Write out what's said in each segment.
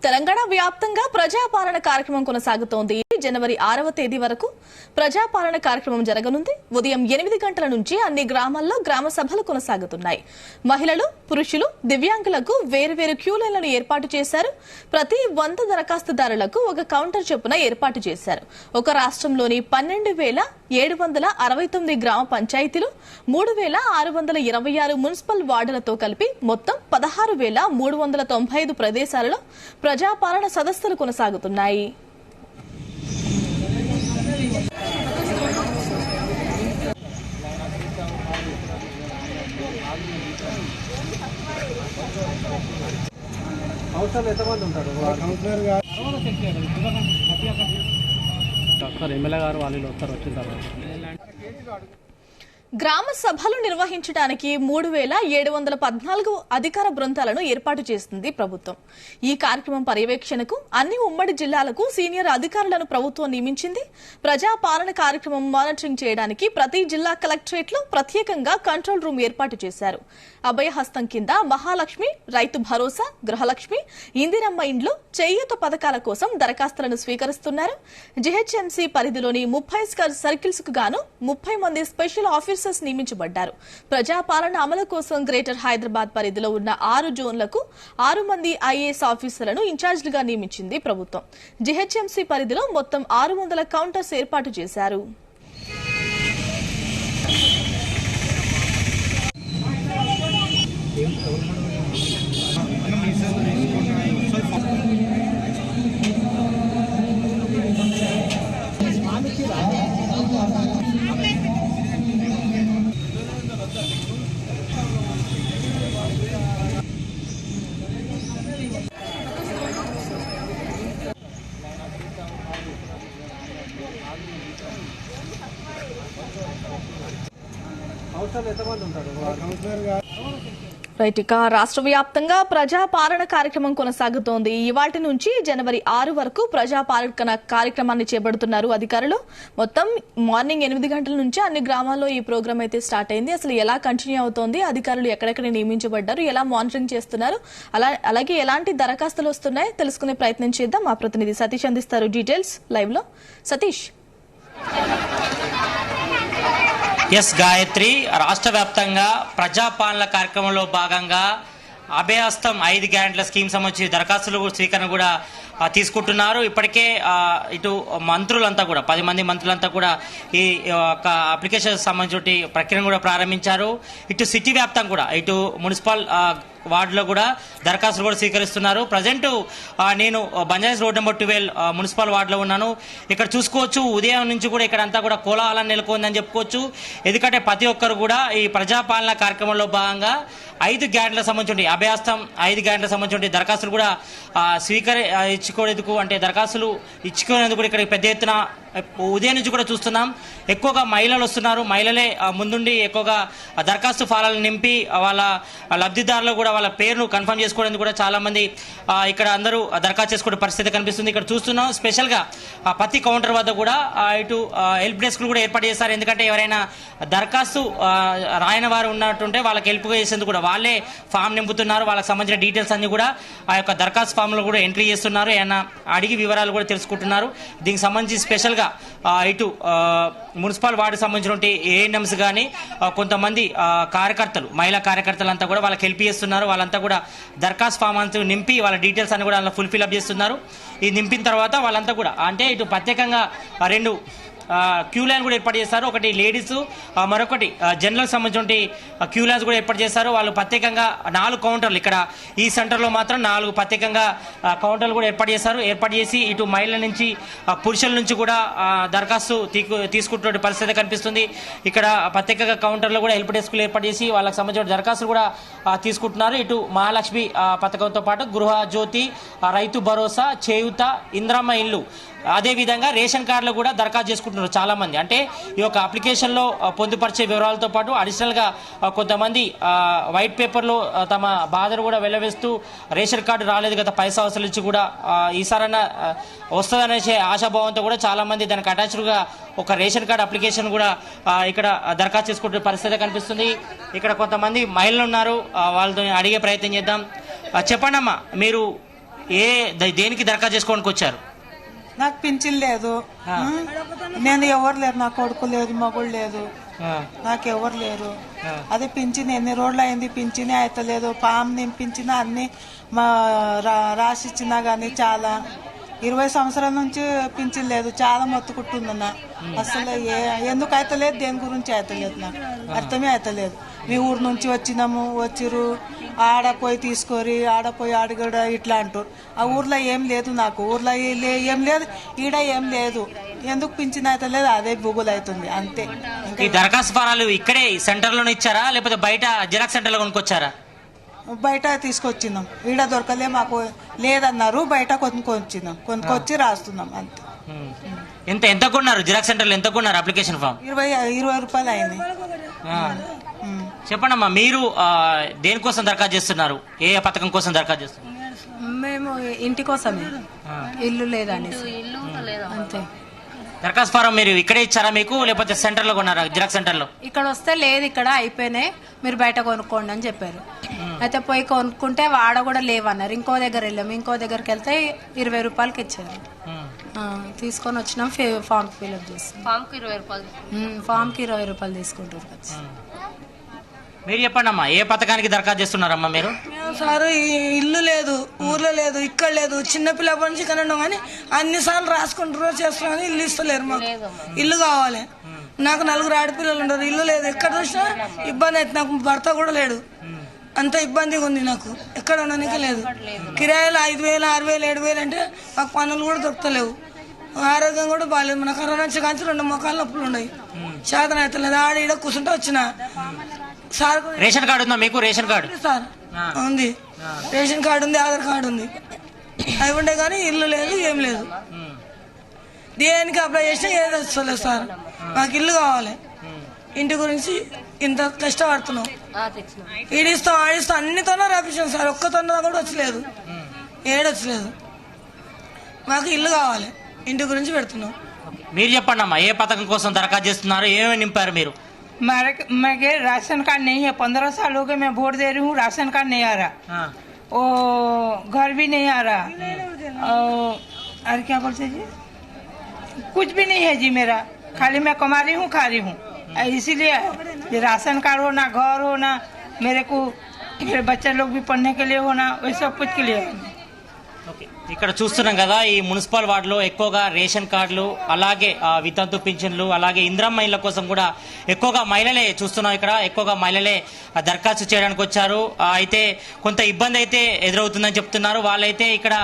తెలంగాణ వ్యాప్తంగా ప్రజాపాలన కార్యక్రమం కొనసాగుతోంది. జనవరి 6వ తేదీ వరకు ప్రజాపాలన కార్యక్రమం జరగనుంది. ఉదయం 8 గంటల నుంచి అన్ని గ్రామాల్లో గ్రామ సభలు కొనసాగుతున్నాయి. మహిళలు, పురుషులు, దివ్యాంగులకు వేర్వేరు క్యూ లైన్లను ఏర్పాటు చేశారు. ప్రతి 100 దరఖాస్తుదారులకు ఒక కౌంటర్ చొప్పున ఏర్పాటు చేశారు. ఒక రాష్ట్రంలోని 12,769 గ్రామ పంచాయతీలు, 3,626 మున్సిపల్ వార్డులతో కలిపి మొత్తం 16,395 ప్రదేశాలలో ప్రజాపాలన సదస్సులు కొనసాగుతున్నాయి. ఎమ్మెల్యే గారు వాళ్ళు వస్తారు వచ్చిన తర్వాత గ్రామ సభలు నిర్వహించడానికి 3,714 అధికార బృందాలను ఏర్పాటు చేస్తుంది ప్రభుత్వం. ఈ కార్యక్రమం పర్యవేక్షణకు అన్ని ఉమ్మడి జిల్లాలకు సీనియర్ అధికారులను ప్రభుత్వం నియమించింది. ప్రజాపాలన కార్యక్రమం మానిటరింగ్ చేయడానికి ప్రతి జిల్లా కలెక్టరేట్లో ప్రత్యేకంగా కంట్రోల్ రూమ్ ఏర్పాటు చేశారు. అభయహస్తం కింద మహాలక్ష్మి, రైతు భరోసా, గృహలక్ష్మి, ఇందిరమ్మ ఇండ్లు, చేయూత పథకాల కోసం దరఖాస్తులను స్వీకరిస్తున్నారు. జీహెచ్ఎంసీ పరిధిలోని 30 సర్కిల్స్ కు గాను 30 మంది స్పెషల్ ఆఫీసర్స్ నియమించబడ్డారు. ప్రజాపాలన అమలు కోసం గ్రేటర్ హైదరాబాద్ పరిధిలో ఉన్న 6 జోన్లకు 6 మంది ఐఏఎస్ ఆఫీసర్లను ఇన్ఛార్జీలుగా నియమించింది ప్రభుత్వం. జీహెచ్ఎంసీ పరిధిలో మొత్తం 600 కౌంటర్స్ ఏర్పాటు చేశారు. రైట్, ఇక రాష్ట్ర వ్యాప్తంగా ప్రజాపాలన కార్యక్రమం కొనసాగుతోంది. ఇవాటి నుంచి జనవరి 6 వరకు ప్రజాపాలన కార్యక్రమాన్ని చేపడుతున్నారు అధికారులు. మొత్తం మార్నింగ్ 8 గంటల నుంచి అన్ని గ్రామాల్లో ఈ ప్రోగ్రాం అయితే స్టార్ట్ అయింది. అసలు ఎలా కంటిన్యూ అవుతోంది, అధికారులు ఎక్కడెక్కడ నియమించబడ్డారు, ఎలా మానిటరింగ్ చేస్తున్నారు, అలాగే ఎలాంటి దరఖాస్తులు వస్తున్నాయి తెలుసుకునే ప్రయత్నం చేద్దాం. మా ప్రతినిధి సతీష్ అందిస్తారు డీటెయిల్స్ లైవ్ లో. సతీష్. ఎస్ గాయత్రి, రాష్ట్ర వ్యాప్తంగా ప్రజాపాలన కార్యక్రమంలో భాగంగా అభయహస్తం 5 గ్యారెంటీల స్కీమ్ సంబంధించి దరఖాస్తులు స్వీకరణ కూడా తీసుకుంటున్నారు. ఇప్పటికే ఇటు మంత్రులంతా కూడా 10 మంది మంత్రులంతా కూడా ఈ అప్లికేషన్ సంబంధించి ప్రక్రియను కూడా ప్రారంభించారు. ఇటు సిటీ వ్యాప్తంగా కూడా ఇటు మున్సిపల్ వార్డులో కూడా దరఖాస్తులు కూడా స్వీకరిస్తున్నారు. ప్రజెంట్ నేను బంజారాస్ రోడ్ నెంబర్ 12 మున్సిపల్ వార్డులో ఉన్నాను. ఇక్కడ చూసుకోవచ్చు, ఉదయం నుంచి కూడా ఇక్కడ అంతా కూడా కోలాహలం నెలకొందని చెప్పుకోవచ్చు. ఎందుకంటే ప్రతి ఒక్కరు కూడా ఈ ప్రజాపాలన కార్యక్రమంలో భాగంగా 5 గ్యారెంటీలకు సంబంధించి అభయహస్తం 5 గ్యారెంటీలకు సంబంధించి దరఖాస్తులు కూడా ఇచ్చుకునేందుకు అంటే దరఖాస్తులు ఇచ్చుకునేందుకు ఇక్కడ పెద్ద ఎత్తున ఉదయం నుంచి కూడా చూస్తున్నాం. ఎక్కువగా మహిళలు వస్తున్నారు. మహిళలే ముందుండి ఎక్కువగా దరఖాస్తు ఫారాలను నింపి వాళ్ళ లబ్ధిదారులు కూడా వాళ్ళ పేరును కన్ఫర్మ్ చేసుకోవడానికి కూడా చాలా మంది ఇక్కడ అందరూ దరఖాస్తు చేసుకునే పరిస్థితి కనిపిస్తుంది. ఇక్కడ చూస్తున్నాం స్పెషల్ గా ప్రతి కౌంటర్ వద్ద కూడా ఇటు హెల్ప్ డెస్క్ కూడా ఏర్పాటు చేస్తారు. ఎందుకంటే ఎవరైనా దరఖాస్తు రాయని వారు ఉన్నట్టుంటే వాళ్ళకి హెల్ప్ చేసేందుకు కూడా వాళ్ళే ఫామ్ నింపుతున్నారు. వాళ్ళకి సంబంధించిన డీటెయిల్స్ అన్ని కూడా ఆ యొక్క దరఖాస్తు ఫామ్ లో కూడా ఎంట్రీ చేస్తున్నారు. ఏమైనా అడిగి వివరాలు కూడా తెలుసుకుంటున్నారు. దీనికి సంబంధించి స్పెషల్ గా ఇటు మున్సిపల్ వార్డుకు సంబంధించిన ఏఎన్ఎంస్ కానీ కొంతమంది కార్యకర్తలు, మహిళా కార్యకర్తలు అంతా కూడా వాళ్ళకి హెల్ప్ చేస్తున్నారు. వాళ్ళంతా కూడా దరఖాస్తు ఫామ్ అంతా నింపి వాళ్ళ డీటెయిల్స్ అన్ని కూడా ఫుల్ఫిల్ అప్ చేస్తున్నారు. ఇది నింపిన తర్వాత వాళ్ళంతా కూడా అంటే ఇటు ప్రత్యేకంగా 2 క్యూ లైన్ కూడా ఏర్పాటు చేస్తారు. ఒకటి లేడీస్, మరొకటి జనరల్ సంబంధించిన క్యూ లైన్స్ కూడా ఏర్పాటు చేస్తారు. వాళ్ళు ప్రత్యేకంగా 4 కౌంటర్లు ఇక్కడ ఈ సెంటర్లో మాత్రం 4 ప్రత్యేకంగా కౌంటర్లు కూడా ఏర్పాటు చేస్తారు. ఏర్పాటు చేసి ఇటు మహిళల నుంచి పురుషుల నుంచి కూడా దరఖాస్తు తీసుకుంటున్న పరిస్థితి కనిపిస్తుంది. ఇక్కడ ప్రత్యేకంగా కౌంటర్లో కూడా హెల్ప్ డెస్క్లు ఏర్పాటు చేసి వాళ్ళకి సంబంధించిన దరఖాస్తులు కూడా తీసుకుంటున్నారు. ఇటు మహాలక్ష్మి పథకంతో పాటు గృహ జ్యోతి, రైతు భరోసా, చేయూత, ఇందిరమ్మ ఇల్లు, అదేవిధంగా రేషన్ కార్డులు కూడా దరఖాస్తు చేసుకుంటున్నారు చాలా మంది. అంటే ఈ యొక్క అప్లికేషన్లో పొందుపరిచే వివరాలతో పాటు అడిషనల్గా కొంతమంది వైట్ పేపర్లో తమ బాధను కూడా వెల్లవేస్తూ రేషన్ కార్డు రాలేదు గత 5 సంవత్సరాల నుంచి కూడా ఈసారైనా వస్తుందనే ఆశాభావంతో కూడా చాలా మంది దానికి అటాచ్డ్గా ఒక రేషన్ కార్డు అప్లికేషన్ కూడా ఇక్కడ దరఖాస్తు చేసుకుంటున్న పరిస్థితి కనిపిస్తుంది. ఇక్కడ కొంతమంది మహిళలు ఉన్నారు, వాళ్ళతో అడిగే ప్రయత్నం చేద్దాం. చెప్పండమ్మా, మీరు దేనికి దరఖాస్తు చేసుకోవడానికి వచ్చారు? నాకు పింఛన్ లేదు, నేను ఎవరు లేరు, నా కొడుకు లేదు, మగుడు లేదు, నాకు ఎవరు లేరు. అదే పింఛన్ ఎన్ని రోజులు అయింది, పింఛనే అయితలేదు. పాము నింపించినా అన్ని రాసిచ్చినా గానీ చాలా 20 సంవత్సరాల నుంచి పింఛన్ లేదు. చాలా మొత్తుకుంటుందన్న. అసలు ఎందుకు అయితలేదు, దేని గురించి అయితలేదు, నాకు అర్థమే అయితలేదు. మీ ఊరు నుంచి వచ్చిరు, ఆడపోయి తీసుకోరి, ఆడపోయి అడగడ ఇట్లా అంటారు. ఆ ఊర్లో ఏం లేదు, నాకు ఊర్లో ఏం లేదు, ఈడ ఏం లేదు. ఎందుకు పింఛన్ అయితలేదు, అదే బుగులు అవుతుంది అంతే. ఈ దరఖాస్తు ఫారాలు ఇక్కడే సెంటర్ లోనే ఇచ్చారా లేకపోతే బయట జిరాక్స్ సెంటర్ లో కొనుక్కొచ్చారా? బయట తీసుకొచ్చినాం, ఈడ దొరకలే, మాకు లేదన్నారు, బయట కొనుక్కొచ్చి రాస్తున్నాం అంతే. ఎంత కొన్నారు జిరాక్స్ సెంటర్ లో? ఎంత కొన్నారు అప్లికేషన్ ఫామ్? 20 రూపాయలు అయింది. చెప్పండి అమ్మా, మీరు దేనికోసం దరఖాస్తు చేస్తున్నారు? ఏ పథకం కోసం దరఖాస్తు చేస్తున్నారు? మేము ఇంటి కోసమే, ఇల్లు లేదని అంతే. దరఖాస్తు ఫారం మీరు ఇక్కడే ఇచ్చారా మీకు, లేకపోతే సెంటర్ లో కొన్నారా? జిరాక్స్ సెంటర్ లో ఇక్కడ వస్తే లేదు, ఇక్కడ అయిపోయినాయి, మీరు బయట కొనుక్కోండి అని చెప్పారు. అయితే పోయి కొనుక్కుంటే ఆడ కూడా లేవన్నారు. ఇంకో దగ్గర వెళ్ళాము, ఇంకో దగ్గరికి వెళ్తే 20 రూపాయలకి ఇచ్చారు. తీసుకొని వచ్చినాం, ఫామ్ ఫిల్అప్ చేస్తాం. ఫామ్ కి 20 రూపాయలు తీసుకుంటారు కదా. మీరు చెప్పండి అమ్మా, ఏ పథకానికి దరఖాస్తు చేస్తున్నారమ్మా మీరు? సార్ ఇల్లు లేదు, ఊర్లో లేదు, ఇక్కడ లేదు. చిన్నపిల్ల నుంచి ఇక్కడ ఉన్నాం కానీ అన్నిసార్లు రాసుకుంటారో చేస్తున్నాం కానీ ఇల్లు ఇస్తలేరు. మాకు ఇల్లు కావాలి. నాకు 4 ఆడపిల్లలు ఉండరు, ఇల్లు లేదు. ఎక్కడ చూసినా ఇబ్బంది అవుతుంది. నాకు భర్త కూడా లేడు, అంత ఇబ్బందిగా ఉంది. నాకు ఎక్కడ ఉండడానికి లేదు. కిరాయిలు 5,000, 6,000, 7,000 అంటే మాకు పనులు కూడా దొరకలేవు. ఆరోగ్యం కూడా బాగాలేదు. మన కరోనా వచ్చి కానీ 2 మొక్కలు నొప్పులు ఉన్నాయి, శాతం అవుతలేదు. ఆడ ఈడ కూర్చుంటే వచ్చిన సార్. రేషన్ కార్డు ఉందా మీకు? రేషన్ కార్డు సార్ ఉంది, రేషన్ కార్డు ఉంది, ఆధార్ కార్డు ఉంది, అవి ఉండే కానీ ఇల్లు లేదు, ఏం లేదు. దేనికి అప్లై చేసినా ఏది వస్తలేదు సార్. మాకు ఇల్లు కావాలి. ఇంటి గురించి ఇంత కష్టపడుతున్నాం. ఈడిస్తాం, ఆడిస్తాం, అన్నితోనే రాపించాం సార్. ఒక్కతోనే కూడా వచ్చలేదు, ఏడొచ్చలేదు. మాకు ఇల్లు కావాలి, ఇంటి గురించి పెడుతున్నాం. మీరు చెప్పండి అమ్మా, ఏ పథకం కోసం దరఖాస్తు చేస్తున్నారు? ఏమేమి నింపారు మీరు? मेरे राशन कार्ड नहीं है। 15 साल हो गए मैं वोट दे रही हूँ, राशन कार्ड नहीं आ रहा, वो घर भी नहीं आ रहा, और क्या बोलते जी, कुछ भी नहीं है जी मेरा। खाली मैं कमा रही हूँ, खा रही हूँ, इसीलिए राशन कार्ड हो ना, घर हो ना, मेरे को मेरे बच्चे लोग भी पढ़ने के लिए हो ना, वही सब कुछ के लिए। ఇక్కడ చూస్తున్నాం కదా, ఈ మున్సిపల్ వార్డులో ఎక్కువగా రేషన్ కార్డులు, అలాగే వితంతు పింఛన్లు, అలాగే ఇందిరమ్మ ఇళ్ల కోసం కూడా ఎక్కువగా మహిళలే చూస్తున్నాం. ఇక్కడ ఎక్కువగా మహిళలే దరఖాస్తు చేయడానికి వచ్చారు. అయితే కొంత ఇబ్బంది అయితే ఎదురవుతుందని చెప్తున్నారు. వాళ్ళైతే ఇక్కడ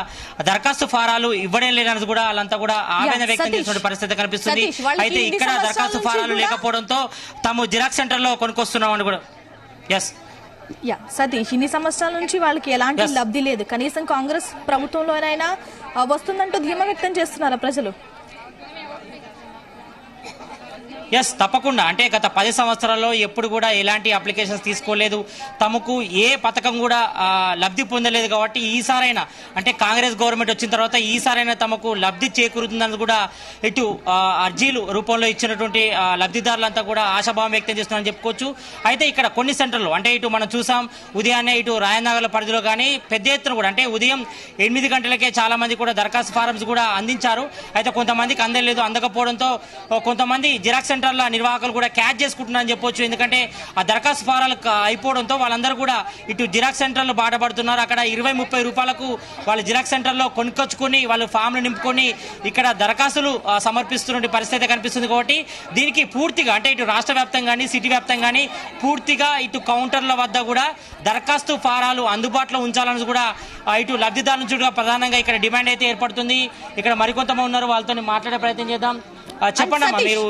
దరఖాస్తు ఫారాలు ఇవ్వడం లేదని కూడా వాళ్ళంతా కూడా ఆవేదన వ్యక్తం చేసిన పరిస్థితి కనిపిస్తుంది. అయితే ఇక్కడ దరఖాస్తు ఫారాలు లేకపోవడంతో తాము జిరాక్స్ సెంటర్ లో కొనుక్కొస్తున్నామని కూడా. సతీష్, ఇన్ని సంవత్సరాల నుంచి వాళ్ళకి ఎలాంటి లబ్ధి లేదు. కనీసం కాంగ్రెస్ ప్రభుత్వంలోనైనా వస్తుందంటూ ధీమా వ్యక్తం చేస్తున్నారా ప్రజలు? తప్పకుండా. అంటే గత 10 సంవత్సరాల్లో ఎప్పుడు కూడా ఎలాంటి అప్లికేషన్స్ తీసుకోలేదు, తమకు ఏ పథకం కూడా లబ్ధి పొందలేదు. కాబట్టి ఈసారైనా, అంటే కాంగ్రెస్ గవర్నమెంట్ వచ్చిన తర్వాత ఈసారైనా తమకు లబ్ధి చేకూరుతుందని కూడా ఇటు అర్జీలు రూపంలో ఇచ్చినటువంటి లబ్ధిదారులంతా కూడా ఆశాభావం వ్యక్తం చేస్తున్నారని చెప్పుకోవచ్చు. అయితే ఇక్కడ కొన్ని సెంటర్లు, అంటే ఇటు మనం చూసాం ఉదయాన్నే ఇటు రాయనగర్ల పరిధిలో కానీ పెద్ద ఎత్తున కూడా, అంటే ఉదయం 8 గంటలకే చాలా మంది కూడా దరఖాస్తు ఫారమ్స్ కూడా అందించారు. అయితే కొంతమందికి అందలేదు. అందకపోవడంతో కొంతమంది జిరాక్స్ సెంటర్ల నిర్వాహకులు కూడా క్యాచ్ చేసుకుంటున్నారని చెప్పొచ్చు. ఎందుకంటే ఆ దరఖాస్తు ఫారాలు అయిపోవడంతో వాళ్ళందరూ కూడా ఇటు జిరాక్స్ సెంటర్లు బాటపడుతున్నారు. అక్కడ 20-30 రూపాయలకు వాళ్ళు జిరాక్స్ సెంటర్లో కొనుక్కొచ్చుకొని వాళ్ళు ఫామ్లు నింపుకొని ఇక్కడ దరఖాస్తులు సమర్పిస్తున్న పరిస్థితి కనిపిస్తుంది. కాబట్టి దీనికి పూర్తిగా, అంటే ఇటు రాష్ట్ర వ్యాప్తంగా కానీ సిటీ వ్యాప్తంగా కానీ పూర్తిగా ఇటు కౌంటర్ల వద్ద కూడా దరఖాస్తు ఫారాలు అందుబాటులో ఉంచాలని కూడా ఇటు లబ్ధిదారుల నుంచి కూడా ప్రధానంగా ఇక్కడ డిమాండ్ అయితే ఏర్పడుతుంది. ఇక్కడ మరికొంతమంది ఉన్నారు, వాళ్ళతో మాట్లాడే ప్రయత్నం చేద్దాం. చెప్పండి అమ్మా, మీరు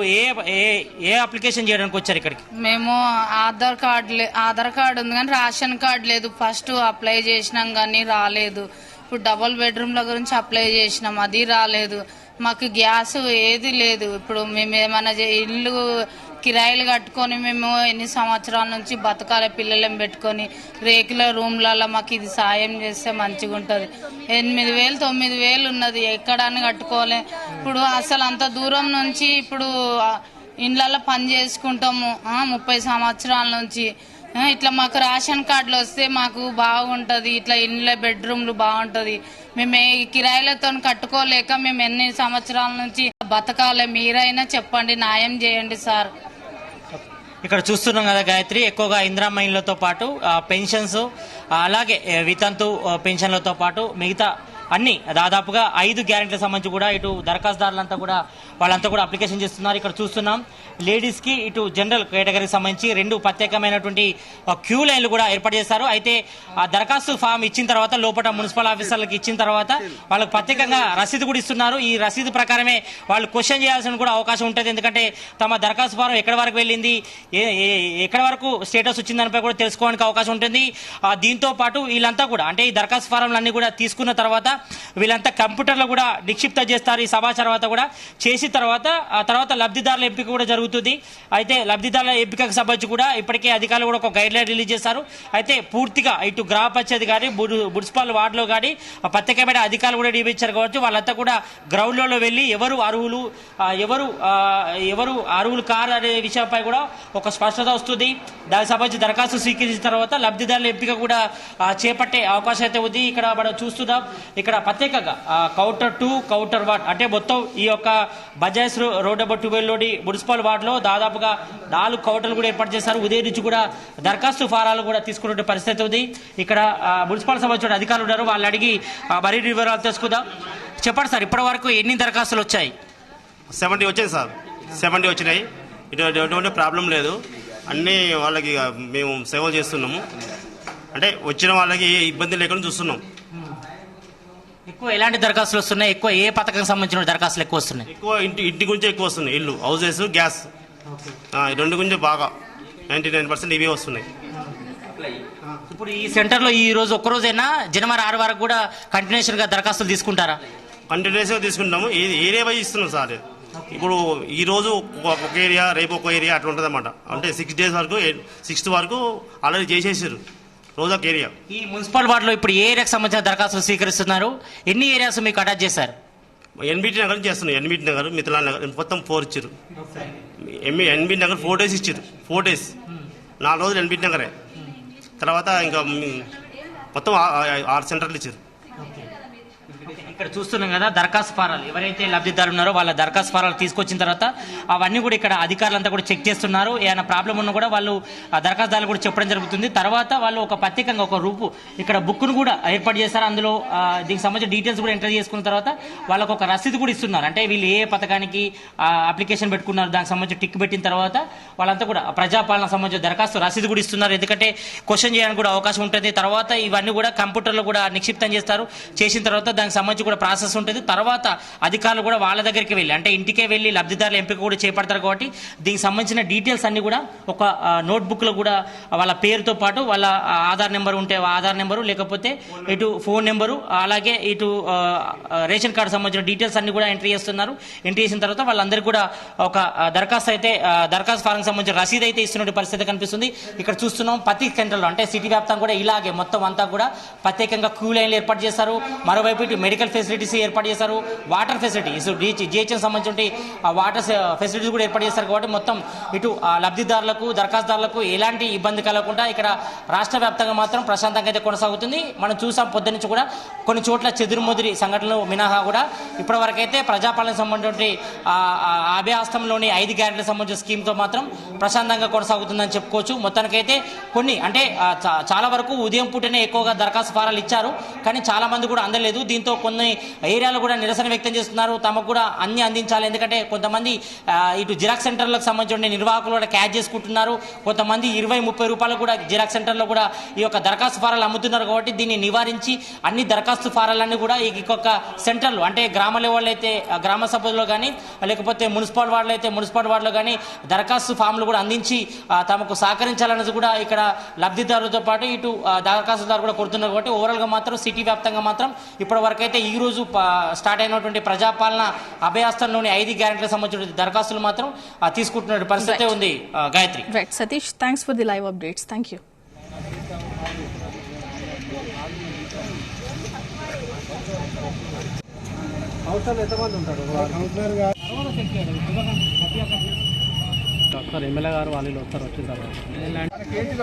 ఏ అప్లికేషన్ చేయడానికి వచ్చారు ఇక్కడికి? మేము ఆధార్ కార్డు ఉంది కానీ రేషన్ కార్డు లేదు. ఫస్ట్ అప్లై చేసినాం కానీ రాలేదు. ఇప్పుడు డబుల్ బెడ్రూమ్ల గురించి అప్లై చేసినాం, అది రాలేదు. మాకు గ్యాస్ ఏది లేదు. ఇప్పుడు మేము ఏమైనా ఇల్లు కిరాయిలు కట్టుకొని మేము ఎన్ని సంవత్సరాల నుంచి బతకాలి, పిల్లలను పెట్టుకొని రేకుల రూమ్లలో మాకు ఇది సాయం చేస్తే మంచిగా ఉంటుంది. 8,000 9,000 ఉన్నది, ఎక్కడాన్ని కట్టుకోవాలి. ఇప్పుడు అసలు అంత దూరం నుంచి ఇప్పుడు ఇండ్లలో పని చేసుకుంటాము 30 సంవత్సరాల నుంచి. ఇట్లా మాకు రేషన్ కార్డులు వస్తే మాకు బాగుంటది, ఇట్లా ఇండ్ల బెడ్రూమ్లు బాగుంటది. మేము ఈ కిరాయిలతో కట్టుకోలేక మేము ఎన్ని సంవత్సరాల నుంచి బతకాలి. మీరైనా చెప్పండి, న్యాయం చేయండి సార్. ఇక్కడ చూస్తున్నాం కదా గాయత్రి, ఎక్కువగా ఇందిరమ్మ ఇళ్లతో పాటు పెన్షన్స్, అలాగే వితంతు పెన్షన్లతో పాటు మిగతా అన్ని దాదాపుగా 5 గ్యారెంటీలకు సంబంధించి కూడా ఇటు దరఖాస్తుదారులంతా కూడా వాళ్ళంతా కూడా అప్లికేషన్ చేస్తున్నారు. ఇక్కడ చూస్తున్నాం లేడీస్ కి ఇటు జనరల్ కేటగిరీకి సంబంధించి 2 ప్రత్యేకమైనటువంటి క్యూ లైన్లు కూడా ఏర్పాటు చేశారు. అయితే ఆ దరఖాస్తు ఫామ్ ఇచ్చిన తర్వాత లోపల మున్సిపల్ ఆఫీసర్లకు ఇచ్చిన తర్వాత వాళ్ళకి ప్రత్యేకంగా రసీదు కూడా ఇస్తున్నారు. ఈ రసీదు ప్రకారమే వాళ్ళు క్వశ్చన్ చేయాల్సిన కూడా అవకాశం ఉంటుంది. ఎందుకంటే తమ దరఖాస్తు ఫారం ఎక్కడి వరకు వెళ్ళింది, ఎక్కడి వరకు స్టేటస్ వచ్చిందనిపై కూడా తెలుసుకోవడానికి అవకాశం ఉంటుంది. దీంతో పాటు వీళ్ళంతా కూడా అంటే ఈ దరఖాస్తు ఫారంలన్నీ కూడా తీసుకున్న తర్వాత వీళ్ళంతా కంప్యూటర్లో కూడా నిక్షిప్త చేస్తారు. ఈ సమాచారం అంతా కూడా చేసిన తర్వాత ఆ తర్వాత లబ్ధిదారుల ఎంపిక కూడా జరుగుతుంది. అయితే లబ్ధిదారుల ఎంపికకు సంబంధించి కూడా ఇప్పటికే అధికారులు కూడా ఒక గైడ్ లైన్ రిలీజ్ చేశారు. అయితే పూర్తిగా ఇటు గ్రామ పంచాయతీ కానీ మున్సిపల్ వార్డులో కానీ ప్రత్యేకమైన అధికారులు కూడా నియమించారు కాబట్టి వాళ్ళంతా కూడా గ్రౌండ్లలో వెళ్ళి ఎవరు అర్హులు ఎవరు అర్హులు కారు అనే విషయంపై కూడా ఒక స్పష్టత వస్తుంది. దానికి సంబంధించి దరఖాస్తు స్వీకరించిన తర్వాత లబ్ధిదారుల ఎంపిక కూడా చేపట్టే అవకాశం అయితే ఉంది. ఇక్కడ మనం చూస్తున్నాం, ఇక్కడ ప్రత్యేకంగా కౌంటర్ 2, కౌంటర్ 1 అంటే మొత్తం ఈ యొక్క బజాజ్ రోడ్ నెంబర్ 12 లోని మున్సిపల్ వార్డులో దాదాపుగా 4 కౌంటర్లు కూడా ఏర్పాటు చేశారు. ఉదయం నుంచి కూడా దరఖాస్తు ఫారాలు కూడా తీసుకునే పరిస్థితి ఉంది. ఇక్కడ మున్సిపల్ సంబంధించిన అధికారులు ఉన్నారు, వాళ్ళు అడిగి మరిన్ని వివరాలు తెలుసుకుందాం. చెప్పండి సార్, ఇప్పటి వరకు ఎన్ని దరఖాస్తులు వచ్చాయి? 70 వచ్చాయి సార్, 70 వచ్చినాయి. ఎటువంటి ప్రాబ్లం లేదు. అన్నీ వాళ్ళకి మేము సేవలు చేస్తున్నాము. అంటే వచ్చిన వాళ్ళకి ఏ ఇబ్బంది లేకుండా చూస్తున్నాం. ఎక్కువ ఎలాంటి దరఖాస్తులు వస్తున్నాయి? ఎక్కువ ఏ పథకం సంబంధించిన దరఖాస్తులు ఎక్కువ వస్తున్నాయి? ఎక్కువ ఇంటి గురించి ఎక్కువ వస్తున్నాయి. ఇల్లు, హౌసెస్, గ్యాస్, ఈ 2 గురించి బాగా 99% ఇవే వస్తున్నాయి. ఇప్పుడు ఈ సెంటర్లో ఈ రోజు ఒక్కరోజైనా జనవరి 6 వరకు కూడా కంటిన్యూషన్ గా దరఖాస్తులు తీసుకుంటారా? కంటిన్యూస్గా తీసుకుంటాము. ఏరియా వైజ్ ఇస్తున్నాం సార్. ఇప్పుడు ఈ రోజు ఒక ఏరియా, రేపు ఒక ఏరియా అట్లా ఉంటుంది అన్నమాట. అంటే 6 days వరకు 6th వరకు ఆల్రెడీ చేసేసారు రోజు ఒక ఏరియా. ఈ మున్సిపల్ వార్డులో ఇప్పుడు ఏ ఏరియాకి సంబంధించిన దరఖాస్తులు స్వీకరిస్తున్నారు? ఎన్ని ఏరియాస్ మీకు అటాచ్ చేశారు? ఎన్బిటి నగర్ చేస్తున్నాం. ఎన్బిటి నగర్, మిథిలా నగర్ మొత్తం 4 ఇచ్చారు. ఎన్బిటి నగర్ 4 days ఇచ్చారు. 4 days 4 రోజులు ఎన్బిటి నగరే. తర్వాత ఇంకా మొత్తం 6 సెంటర్లు ఇచ్చారు. ఇక్కడ చూస్తున్నాం కదా దరఖాస్తు ఫారాలు, ఎవరైతే లబ్ధిదారులు ఉన్నారో వాళ్ళ దరఖాస్తు ఫారాలు తీసుకొచ్చిన తర్వాత అవన్నీ కూడా ఇక్కడ అధికారులంతా కూడా చెక్ చేస్తున్నారు. ఏమైనా ప్రాబ్లం ఉన్నా కూడా వాళ్ళు దరఖాస్తుదారులు కూడా చెప్పడం జరుగుతుంది. తర్వాత వాళ్ళు ఒక ప్రత్యేకంగా ఒక రూపు ఇక్కడ బుక్ను కూడా ఏర్పాటు చేస్తారు. అందులో దీనికి సంబంధించిన డీటెయిల్స్ కూడా ఎంటర్ చేసుకున్న తర్వాత వాళ్ళకు ఒక రసీదు కూడా ఇస్తున్నారు. అంటే వీళ్ళు ఏ పథకానికి అప్లికేషన్ పెట్టుకున్నారు దానికి సంబంధించి టిక్ పెట్టిన తర్వాత వాళ్ళంతా కూడా ప్రజాపాలన సంబంధించిన దరఖాస్తు రసీదు కూడా ఇస్తున్నారు. ఎందుకంటే క్వశ్చన్ చేయడానికి కూడా అవకాశం ఉంటుంది. తర్వాత ఇవన్నీ కూడా కంప్యూటర్లో కూడా నిక్షిప్తం చేస్తారు. చేసిన తర్వాత దానికి సంబంధించి కూడా ప్రాసెస్ ఉంటుంది. తర్వాత అధికారులు కూడా వాళ్ళ దగ్గరికి వెళ్ళి అంటే ఇంటికే వెళ్ళి లబ్ధిదారుల ఎంపిక కూడా చేపడతారు. కాబట్టి దీనికి సంబంధించిన డీటెయిల్స్ అన్ని కూడా ఒక నోట్బుక్ లో కూడా వాళ్ళ పేరుతో పాటు వాళ్ళ ఆధార్ నెంబర్ ఉంటే ఆధార్ నెంబరు, లేకపోతే ఇటు ఫోన్ నెంబరు, అలాగే ఇటు రేషన్ కార్డు సంబంధించిన డీటెయిల్స్ అన్ని కూడా ఎంట్రీ చేస్తున్నారు. ఎంట్రీ చేసిన తర్వాత వాళ్ళందరికీ కూడా ఒక దరఖాస్తు ఫారం సంబంధించిన రసీదు అయితే ఇస్తున్న పరిస్థితి కనిపిస్తుంది. ఇక్కడ చూస్తున్నాం ప్రతి సెంటర్లో అంటే సిటీ వ్యాప్తంగా కూడా ఇలాగే మొత్తం అంతా కూడా ప్రత్యేకంగా క్యూ లైన్లు ఏర్పాటు చేశారు. మరోవైపు ఇటు మెడికల్ ఫెసిలిటీస్ ఏర్పాటు చేశారు. వాటర్ ఫెసిలిటీస్ జిహెచ్ఎం సంబంధించి వాటర్ ఫెసిలిటీస్ కూడా ఏర్పాటు చేశారు. కాబట్టి మొత్తం ఇటు లబ్ధిదారులకు దరఖాస్తుదారులకు ఎలాంటి ఇబ్బంది కలగకుండా ఇక్కడ రాష్ట్ర వ్యాప్తంగా మాత్రం ప్రశాంతంగా అయితే కొనసాగుతుంది. మనం చూసాం పొద్దు నుంచి కూడా కొన్ని చోట్ల చెదురుమొదిరి సంఘటనలు మినహా కూడా ఇప్పటి వరకు అయితే ప్రజాపాలన సంబంధించి అభయహస్తంలోని 5 గ్యారెంటీలకు సంబంధించిన స్కీమ్ తో మాత్రం ప్రశాంతంగా కొనసాగుతుందని చెప్పుకోవచ్చు. మొత్తానికైతే కొన్ని అంటే చాలా వరకు ఉదయం పూటనే ఎక్కువగా దరఖాస్తు ఫారాలు ఇచ్చారు, కానీ చాలా మంది కూడా అందలేదు. దీంతో కొన్ని ఏరియాలో కూడా నిరసన వ్యక్తం చేస్తున్నారు. తమకు కూడా అన్ని అందించాలి. ఎందుకంటే కొంతమంది ఇటు జిరాక్స్ సెంటర్లకు సంబంధించిన నిర్వాహకులు కూడా క్యాచ్ చేసుకుంటున్నారు. కొంతమంది 20-30 రూపాయలు కూడా జిరాక్స్ సెంటర్లో కూడా ఈ యొక్క దరఖాస్తు ఫారాలు అమ్ముతున్నారు. కాబట్టి దీన్ని నివారించి అన్ని దరఖాస్తు ఫారాలన్నీ కూడా ఇంకొక సెంటర్లు అంటే గ్రామ లెవెల్ అయితే గ్రామ సభలో కానీ లేకపోతే మున్సిపల్ వార్డులో అయితే మున్సిపల్ వార్డులో కానీ దరఖాస్తు ఫామ్లు కూడా అందించి తమకు సహకరించాలన్నది కూడా ఇక్కడ లబ్ధిదారులతో పాటు ఇటు దరఖాస్తుదారు కూడా కోరుతున్నారు. కాబట్టి ఓవరాల్గా మాత్రం సిటీ వ్యాప్తంగా మాత్రం ఇప్పటి వరకు అయితే ఈ రోజు స్టార్ట్ అయినటువంటి ప్రజాపాలన అభయహస్తంలోని 5 గ్యారెంటీలకు సంబంధించిన దరఖాస్తులు మాత్రం తీసుకుంటున్న పరిస్థితి ఉంది. Gayatri. Right Satish, thanks for the live updates. Thank you. అవసరం ఎంతమంది ఉంటారు? సార్ ఎమ్మెల్యే గారు వాళ్ళు వస్తారు వచ్చిన తర్వాత.